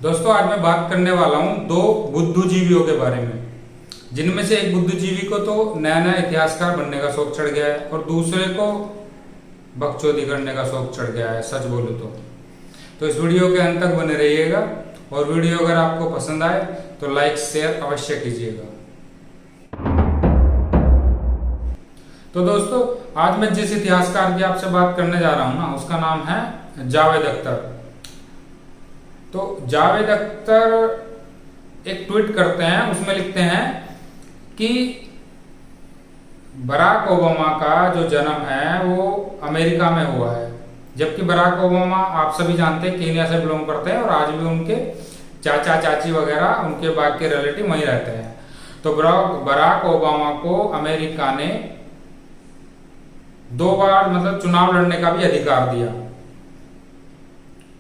दोस्तों आज मैं बात करने वाला हूं दो बुद्धिजीवियों के बारे में, जिनमें से एक बुद्धिजीवी को तो नया नया इतिहासकार बनने का शौक चढ़ गया है और दूसरे को बकचोदी करने का शौक चढ़ गया है, सच बोलूं तो इस वीडियो के अंत तक बने रहिएगा और वीडियो अगर आपको पसंद आए तो लाइक शेयर अवश्य कीजिएगा। तो दोस्तों आज मैं जिस इतिहासकार की आपसे बात करने जा रहा हूं ना, उसका नाम है जावेद अख्तर। तो जावेद अख्तर एक ट्वीट करते हैं, उसमें लिखते हैं कि बराक ओबामा का जो जन्म है वो अमेरिका में हुआ है, जबकि बराक ओबामा आप सभी जानते हैं केन्या से बिलोंग करते हैं और आज भी उनके चाचा चाची वगैरह उनके बाकी रिलेटिव वहीं रहते हैं। तो बराक ओबामा को अमेरिका ने 2 बार मतलब चुनाव लड़ने का भी अधिकार दिया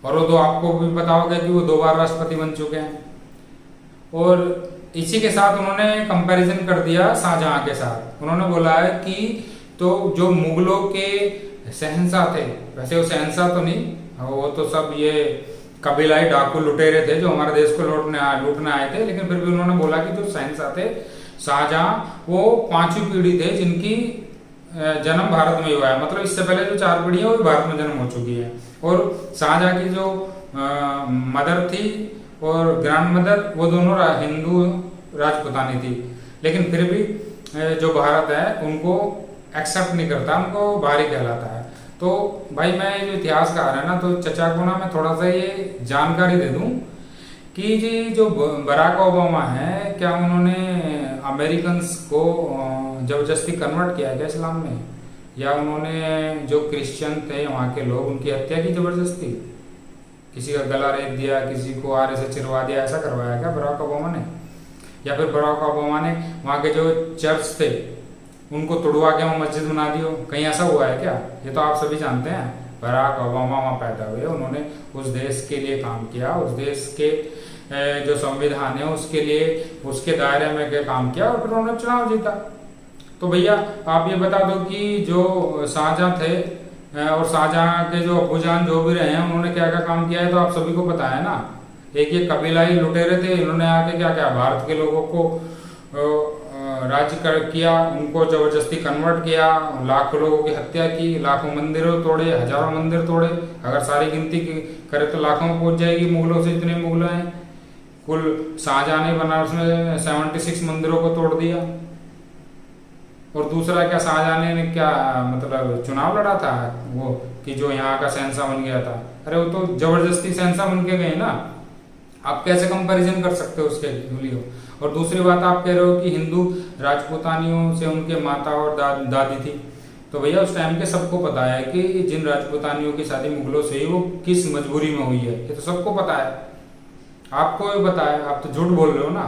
और वो तो आपको भी पता होगा कि वो 2 बार राष्ट्रपति बन चुके हैं। और इसी के साथ उन्होंने कंपैरिजन कर दिया शाहजहां के साथ। उन्होंने बोला है कि तो जो मुगलों के शहंशाह थे, वैसे वो शहंशाह तो नहीं, वो तो सब ये कबीलाई डाकू लुटेरे थे जो हमारे देश को लूटने आए थे, लेकिन फिर भी उन्होंने बोला कि जो शहंशाह थे शाहजहां, वो 5वीं पीढ़ी थे जिनकी जन्म भारत में हुआ है। मतलब इससे पहले जो 4 पीढ़ियां वो भी भारत में जन्म हो चुकी है। और शाहजहां की जो मदर थी और ग्रैंड मदर, वो दोनों हिंदू राजपुतानी थी, लेकिन फिर भी जो भारत है उनको एक्सेप्ट नहीं करता, उनको बाहरी कहलाता है। तो भाई मैं जो इतिहासकार है ना, तो चचा को ना मैं थोड़ा सा ये जानकारी दे दूं कि जी जो बराक ओबामा है, क्या उन्होंने अमेरिकन्स को जबरदस्ती कन्वर्ट किया क्या इस्लाम में, या उन्होंने जो क्रिश्चियन थे वहाँ के लोग उनकी हत्या की जबरदस्ती, किसी का गला रेत दिया, किसी को आरे से चिरवा दिया, ऐसा करवाया क्या बराक ओबामा ने? या फिर बराक ओबामा ने वहाँ के जो चर्च थे उनको तोड़वा के वहाँ मस्जिद बना दियो, कहीं ऐसा हुआ है क्या? ये तो आप सभी जानते हैं बराक ओबामा वहाँ पैदा हुए, उन्होंने उस देश के लिए काम किया, उस देश के जो संविधान है उसके लिए उसके दायरे में के काम किया और फिर उन्होंने चुनाव जीता। तो भैया आप ये बता दो कि जो शाहजहां थे और शाहजहां के जो अब्बूजान जो भी रहे हैं उन्होंने क्या क्या काम किया है, तो आप सभी को पता है ना। एक ये कबीलाई लुटेरे थे, इन्होंने आके क्या क्या भारत के लोगों को राज्य कर किया, उनको जबरदस्ती कन्वर्ट किया, लाखों लोगों की हत्या की, लाखों मंदिरों तोड़े, हजारों मंदिर तोड़े, अगर सारी गिनती करे तो लाखों में पहुंच जाएगी। मुगलों से इतने मुगल हैं, कुल शाहजहां ने बनारस में 76 मंदिरों को तोड़ दिया। और दूसरा क्या, शाहजहां ने क्या मतलब चुनाव लड़ा था वो कि जो यहाँ का शहंशाह बन गया था? अरे वो तो जबरदस्ती शहंशाह बन के गए ना, आप कैसे कंपैरिजन कर सकते हो उसके लिए? और दूसरी बात आप कह रहे हो कि हिंदू राजपूतानियों से उनके माता और दादी थी, तो भैया उस टाइम के सबको पता है कि जिन राजपूतानियों की शादी मुगलों से ही वो किस मजबूरी में हुई है, ये तो सबको पता है, आपको भी पता है, आप तो झूठ बोल रहे हो ना।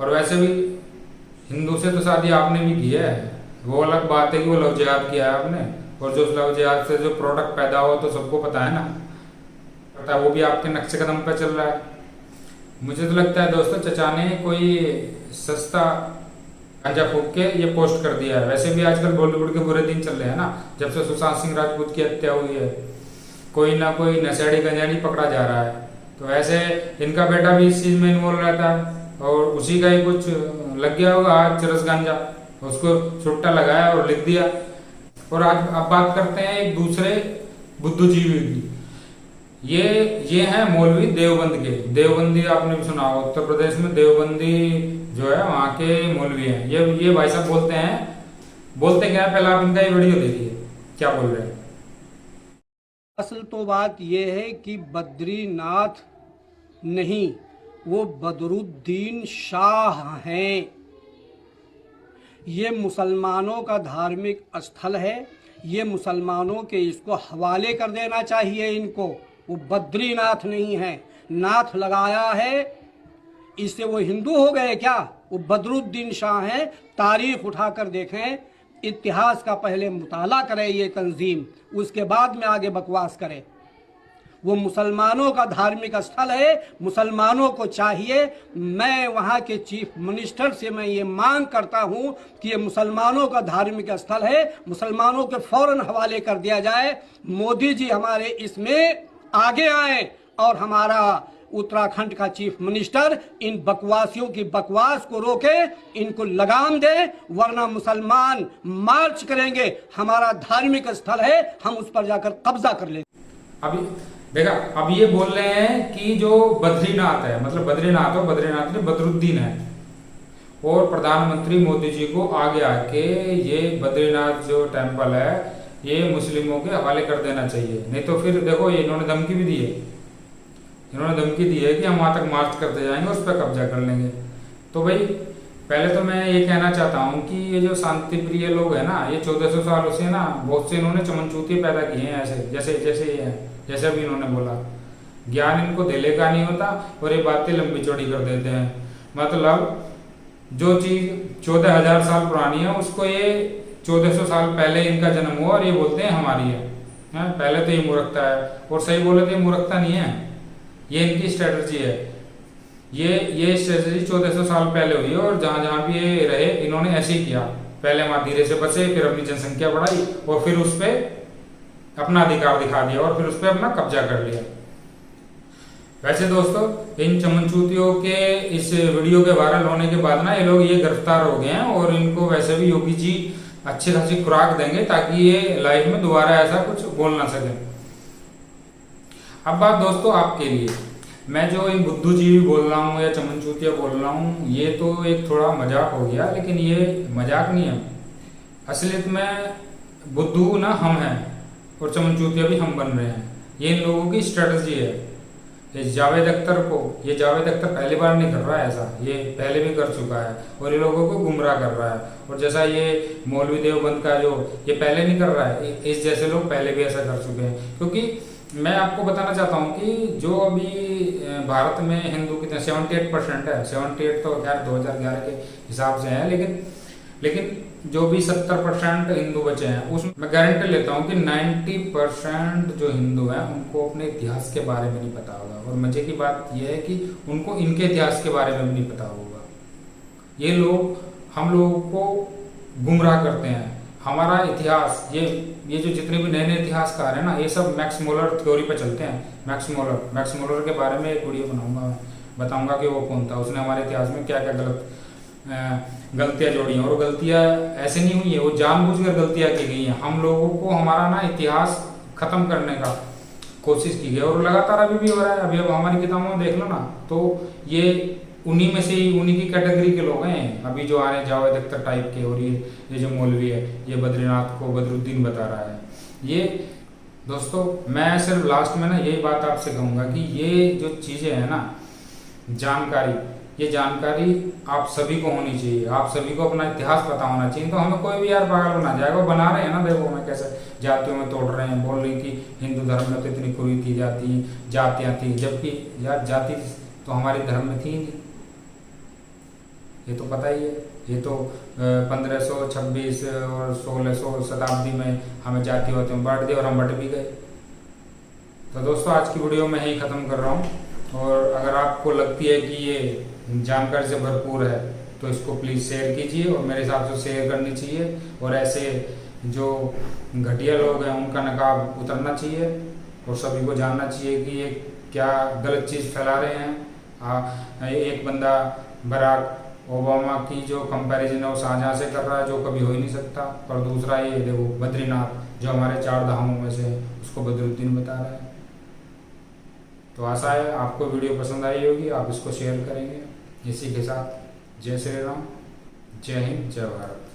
और वैसे भी हिंदू से तो शादी आपने भी की है, वो अलग बात है कि वो लव जिहाद किया है आपने, और जो लव जिहाद से जो प्रोडक्ट पैदा हुआ तो सबको पता है ना, पता है, वो भी आपके नक्शे कदम पर चल रहा है। मुझे तो लगता है दोस्तों चचा ने कोई सस्ता गांजा फूक के ये पोस्ट कर दिया है। वैसे भी आजकल बॉलीवुड के बुरे दिन चल रहे हैं ना, जब से सुशांत सिंह राजपूत की हत्या हुई है, कोई ना कोई नशेड़ी गंजाड़ी पकड़ा जा रहा है। तो ऐसे इनका बेटा भी इस चीज में इन्वॉल्व रहता है और उसी का ही कुछ लग गया होगा आज चरस गांजा, उसको छुट्टा लगाया और लिख दिया। और आज अब बात करते हैं एक दूसरे बुद्धिजीवी की। ये है मौलवी देवबंद के। देवबंदी आपने भी सुना हो, उत्तर प्रदेश में देवबंदी जो है वहां के मौलवी हैं। ये भाई साहब बोलते क्या है, पहले आप इनका ये वीडियो देखिए क्या बोल रहे हैं। असल तो बात यह है कि बद्रीनाथ नहीं, वो बदरुद्दीन शाह हैं। ये मुसलमानों का धार्मिक स्थल है, ये मुसलमानों के इसको हवाले कर देना चाहिए इनको। वो बद्रीनाथ नहीं है, नाथ लगाया है, इससे वो हिंदू हो गए क्या? वो बदरुद्दीन शाह हैं। तारीख उठाकर देखें, इतिहास का पहले मुताला करे ये तंजीम, उसके बाद में आगे बकवास करे। वो मुसलमानों का धार्मिक स्थल है, मुसलमानों को चाहिए। मैं वहाँ के चीफ मिनिस्टर से मैं ये मांग करता हूँ कि ये मुसलमानों का धार्मिक स्थल है, मुसलमानों के फौरन हवाले कर दिया जाए। मोदी जी हमारे इसमें आगे आए और हमारा उत्तराखंड का चीफ मिनिस्टर इन बकवासियों की बकवास को रोके, इनको लगाम दे, वरना मुसलमान मार्च करेंगे। हमारा धार्मिक स्थल है, हम उस पर जाकर कब्जा कर लेंगे। अभी देखा, अब ये बोल रहे हैं कि जो बद्रीनाथ है, मतलब बद्रीनाथ हो, बद्रीनाथ नहीं बदरुद्दीन है, और प्रधानमंत्री मोदी जी को आगे आके ये बद्रीनाथ जो टेम्पल है ये मुस्लिमों के हवाले कर देना चाहिए, नहीं तो फिर देखो ये इन्होंने धमकी भी दी है, इन्होंने धमकी दी है कि हम वहां तक मार्च करते जाएंगे, उस पर कब्जा कर लेंगे। तो भाई पहले तो मैं ये कहना चाहता हूँ कि ये जो शांति प्रिय लोग हैं ना, ये 1400 सालों से ना बहुत से इन्होंने चमनचूतिये पैदा किए हैं, ऐसे जैसे जैसे ये है, जैसे अभी इन्होंने बोला, ज्ञान इनको दिले का नहीं होता और ये बातें लंबी चौड़ी कर देते हैं। मतलब जो चीज 14,000 साल पुरानी है उसको ये 1400 साल पहले इनका जन्म हुआ और ये बोलते हैं हमारी है। पहले तो ये मूर्खता है, और सही बोले तो ये मूर्खता नहीं है, ये इनकी स्ट्रेटजी है। ये स्ट्रेटजी 1400 साल पहले हुई है और जहां जहां भी ये रहे इन्होंने ऐसे ही किया। पहले वहां धीरे से बचे, फिर अपनी जनसंख्या बढ़ाई और फिर उस पर अपना अधिकार दिखा दिया और फिर उस पर अपना कब्जा कर लिया। वैसे दोस्तों इन चमनचूतियों के इस वीडियो के वायरल होने के बाद ना ये लोग ये गिरफ्तार हो गए हैं और इनको वैसे भी योगी जी अच्छी खासी खुराक देंगे ताकि ये लाइफ में दोबारा ऐसा कुछ बोल ना सके। अब बात दोस्तों आपके लिए, मैं जो इन बुद्धू जी भी बोल रहा हूँ या चमनचूतिया बोल रहा हूँ, ये तो एक थोड़ा मजाक हो गया, लेकिन ये मजाक नहीं है। असलियत में बुद्धू ना हम हैं और चमनचूतिया भी हम बन रहे हैं। ये इन लोगों की स्ट्रेटजी है। ये जावेद अख्तर पहली बार नहीं कर रहा है ऐसा, ये पहले भी कर चुका है और ये लोगों को गुमराह कर रहा है। और जैसा ये मौलवी देवबंद का जो ये पहले नहीं कर रहा है, इस जैसे लोग पहले भी ऐसा कर चुके हैं। क्योंकि मैं आपको बताना चाहता हूँ कि जो अभी भारत में हिंदू कितने 78% है, 78 तो खैर 2011 के हिसाब से है, लेकिन जो भी 70% हिंदू बचे हैं उसमें मैं गारंटी लेता हूँ कि 90% जो हिंदू हैं उनको अपने इतिहास के बारे में नहीं पता होगा। और मजे की बात यह है कि उनको इनके इतिहास के बारे में भी नहीं पता होगा। ये लोग हम लोगों को गुमराह करते हैं। हमारा इतिहास ये जो जितने भी नए नए इतिहासकार हैं ना, ये सब मैक्स मुलर थ्योरी पे चलते हैं। मैक्स मुलर के बारे में एक वीडियो बनाऊंगा, बताऊंगा कि वो कौन था, उसने हमारे इतिहास में क्या क्या गलतियां जोड़ी हैं। और गलतियां ऐसे नहीं हुई है, वो जानबूझकर गलतियां की गई हैं। हम लोगों को हमारा ना इतिहास खत्म करने का कोशिश की गई और लगातार अभी भी हो रहा है। अभी अब हमारी किताबों में देख लो ना, तो ये उन्हीं में से ही उन्हीं की कैटेगरी के लोग हैं अभी जो आ रहे हैं, जावेद अख्तर टाइप के। और ये जो मौलवी है, ये बद्रीनाथ को बदरुद्दीन बता रहा है। ये दोस्तों मैं सिर्फ लास्ट में ना यही बात आपसे कहूंगा कि ये जो चीजें हैं ना, ये जानकारी आप सभी को होनी चाहिए। आप सभी को अपना इतिहास पता होना चाहिए। तो हमें कोई भी यार पागल बना जाएगा। वो बना रहे हैं ना, देखो हमें कैसे जातियों में तोड़ रहे हैं, बोल रहे हैं कि हिंदू धर्म में तो इतनी कुरीति जातियां थी, जबकि यार जाति तो हमारे धर्म में थी नहीं। ये तो पता ही है। ये तो 1500, 26 और 1600 शताब्दी में हमें जातिवाद में बांट दिया और हम बट भी गए। तो दोस्तों आज की वीडियो मैं यही ख़त्म कर रहा हूँ। और अगर आपको लगती है कि ये जानकारी से भरपूर है तो इसको प्लीज़ शेयर कीजिए, और मेरे हिसाब से शेयर करनी चाहिए। और ऐसे जो घटिया लोग हैं उनका नकाब उतरना चाहिए और सभी को जानना चाहिए कि ये क्या गलत चीज़ फैला रहे हैं। एक बंदा बराक ओबामा की जो कंपैरिजन है वो शाहजहां से कर रहा है, जो कभी हो ही नहीं सकता। और दूसरा ये देखो बद्रीनाथ जो हमारे 4 धामों में से उसको बदरुद्दीन बता रहा है। तो आशा है आपको वीडियो पसंद आई होगी, आप इसको शेयर करेंगे। इसी के साथ जय श्री राम, जय हिंद, जय भारत।